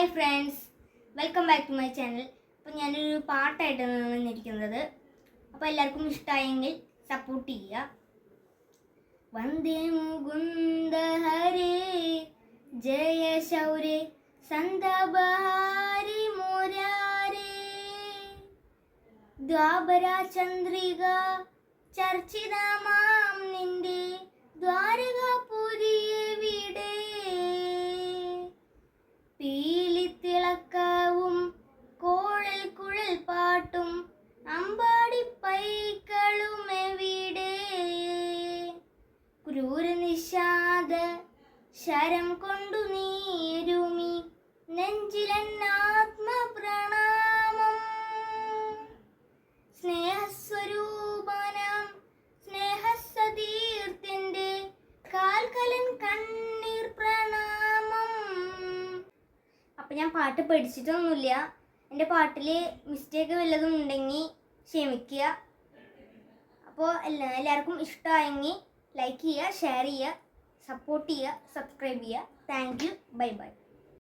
Hi friends, welcome back to my channel. അപ്പോൾ ഞാനൊരു പാട്ടായിട്ടാണ് വന്നിരിക്കുന്നത്. അപ്പോൾ എല്ലാവർക്കും ഇഷ്ടമായെങ്കിൽ സപ്പോർട്ട് ചെയ്യുക. വന്ദേ മുകുന്ദ ഹരേ ജയ ശൗരേ സന്ദബഹാരി മുരാരേ ദ്വാപര ചന്ദ്രിക ചർച്ചിതമാം നിന്റെ ദ്വാരകാപുരിയെവിടെ പീലിത്തിളക്കവും കോഴൽ കുഴൽ പാട്ടും അമ്പാടി പൈക്കളും എവിടെ ക്രൂര നിഷാദ ശരം കൊണ്ടു നീരുമി നെഞ്ചിലെന്നാത്മ പ്രണാമം സ്നേഹസ്വരൂപനം സ്നേഹസതീർത്തിൻ്റെ കാൽക്കലൻ കണ്ണീർ പ്രണാമം. അപ്പം ഞാൻ പാട്ട് പഠിച്ചിട്ടൊന്നുമില്ല. എൻ്റെ പാട്ടിൽ മിസ്റ്റേക്ക് വല്ലതും ഉണ്ടെങ്കിൽ ക്ഷമിക്കുക. അപ്പോൾ എല്ലാവർക്കും ഇഷ്ടമായെങ്കിൽ ലൈക്ക് ചെയ്യുക, ഷെയർ ചെയ്യുക, സപ്പോർട്ട് ചെയ്യുക, സബ്സ്ക്രൈബ് ചെയ്യുക. Thank you. Bye bye.